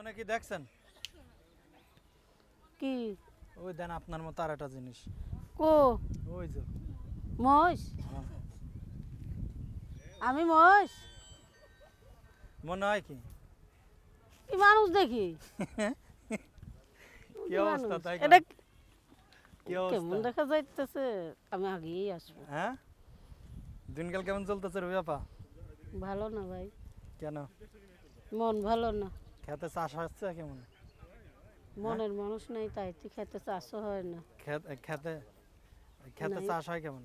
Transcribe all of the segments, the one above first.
পিছনে কি দেখছেন? কি ওই দেন আপনার মতো আর একটা জিনিস। কো ওই যে মহিষ? হ্যাঁ। আমি মহিষ? মনে হয় কি কি মানুষ দেখি? কি অবস্থা তাই এটা কি কেমন অবস্থা? দেখা যাইতেছে? আমি আগেই আসবো। হ্যাঁ, দিনকাল কেমন চলতেছে রবি আপা? ভালো না ভাই, কেন? মন ভালো না। খেতে চাষ হচ্ছে কেমন? মনের মানুষ নাই, তাই তো খেতে চাষও হয় না। খেতে খেতে নাই। চাষ হয় কেমন?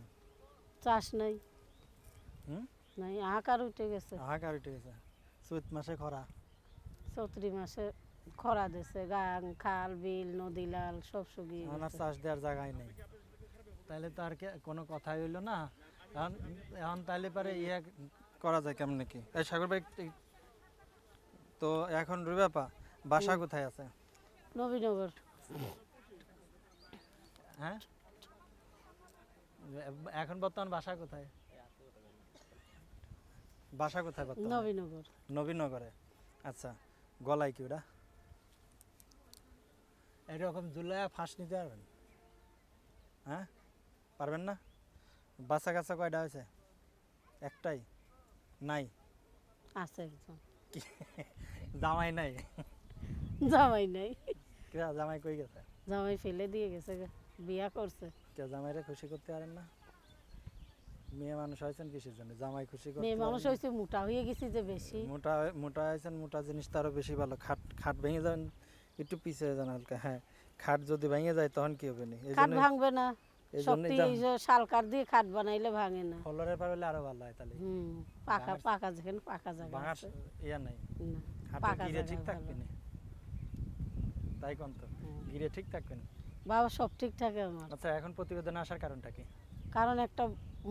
চাষ নাই, হুম, নাই, হাহাকার উঠে গেছে। হাহাকার উঠে গেছে। চৈত মাসে খরা, চৈত্রি মাসে খরা দিছে, গাং খাল বিল নদী লাল সব শুকিয়ে আমার গেছে। চাষ দেওয়ার জায়গায় নেই। তাহলে তো আর কোনো কথাই হইলো না। এখন এখন তাহলে পারে ইয়ে করা যায় কেমন নাকি? এই সাগর ভাই তো এখন রবি আপা বাসা কোথায় আছে? নবীনগর। হ্যাঁ, এখন বর্তমান বাসা কোথায়? বাসা কোথায় বর্তমানে? নবীনগর। নবীনগরে। আচ্ছা, গলায় কি ওটা? এরকম জুলাই ফাঁস নিতে পারবেন? হ্যাঁ, পারবেন না? বাচ্চা কাচ্চা কয়টা হয়েছে? একটাই? নাই? আছে একজন। জামাই নাই? জামাই নাই, কে জামাই কই গেছে? জামাই ফেলে দিয়ে গেছে গা। বিয়া করছে। কে জামাইরে খুশি করতে পারেন না? মেয়ে মানুষ হয়েছেন কিসের জন্য? জামাই খুশি করতে মেয়ে মানুষ পারেন না? হয়েছে, মোটা হয়ে গেছি যে বেশি। মোটা মোটা হয়েছেন, মোটা জিনিস তো আরো বেশি ভালো। খাট খাট ভেঙে যাবেন, একটু পিছিয়ে যান হালকা। হ্যাঁ, খাট যদি ভেঙে যায় তখন কি হবে? না এই খাট জন্য ভাঙবে না, এই শক্তি জন্যই এই যে শাল কাঠ দিয়ে খাট বানাইলে ভাঙে না। ফলরের পার হলে আরো ভালো হয় তাহলে। পাকা ভাঙার- পাকা যেখানে পাকা জায়গা ভাঙার আছে। ইয়া নাই, না, খাটের পাকা গিরে ঠিক জায়গা থাকবে ভালো। না, তাই কোন তো হ্যাঁ। গিরে ঠিক থাকবে না। বাবা সব ঠিকঠাক আমার। আচ্ছা, এখন প্রতিবেদনে আসার কারণটা কি? কারণ একটা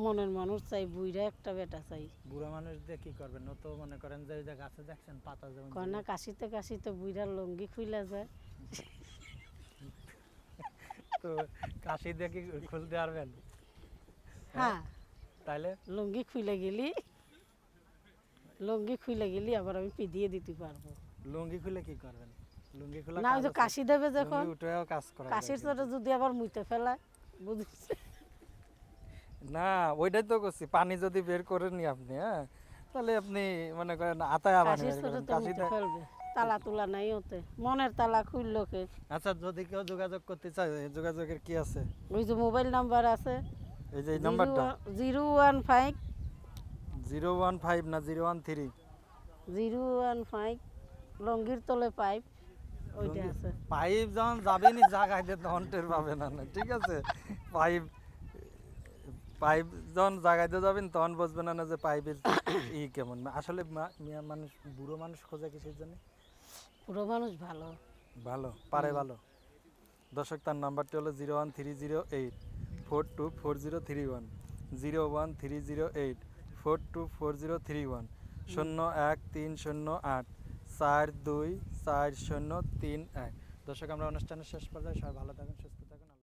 মনের মানুষ চাই, বুইরা একটা বেটা চাই। বুড়ো মানুষ দিয়ে কি করবেন? ও তো মনে করেন যে ওই যে গাছে দেখছেন পাতা যেমন কয় না ঝুলে। কাশিতে কাশিতে বুইরার লঙ্গি খুইলা যায়। তো কাশি দিয়ে কি খুলতে পারবেন? হ্যাঁ, তাইলে লঙ্গি খুইলে গেলি, লঙ্গি খুইলে গেলি আবার আমি পিদিয়ে দিতে পারবো। লুঙ্গি খুলে কি করবেন? লুঙ্গি খোলা না ওই যে কাশি দেবে যখন, উঠেও কাজ করা যায় কাশির কিন্তু। চোটে যদি আবার মুইতে ফেলায়, বুঝছে? না, ওইটাই তো করছি। পানি যদি বের করে নি আপনি, হ্যাঁ, তাহলে আপনি মনে করেন আতায় পানি কাশির বের চোটে করেন, তো মুইতে কাশিতে। ফেলবে। তালা তুলা নাই ওতে, মনের তালা খুললো কে? আচ্ছা, যদি কেউ যোগাযোগ করতে চায়, যোগাযোগের কি আছে? ওই যে মোবাইল নাম্বার আছে, এই যে এই নাম্বারটা 015 015 না 013? 015 লঙ্গির তলে পাইপ, ওইটা আছে। পাইপ যখন যাবেনি জায়গায় দিয়ে তখন টের পাবেন না, ঠিক আছে? পাইপ পাইপ যখন জায়গাতে যাবেন তখন বুঝবেন না যে পাইপের ই কেমন। আসলে মিয়া মানুষ, বুড়ো মানুষ খোঁজে কিসের জন্য? পুরো মানুষ ভালো। ভালো পারে, ভালো। দর্শক, তার নাম্বারটি হলো 01308 424031, 01308 424031, 0130842403 1। দর্শক, আমরা অনুষ্ঠানের শেষ পর্যায়ে, সবাই ভালো থাকুন, সুস্থ থাকুন।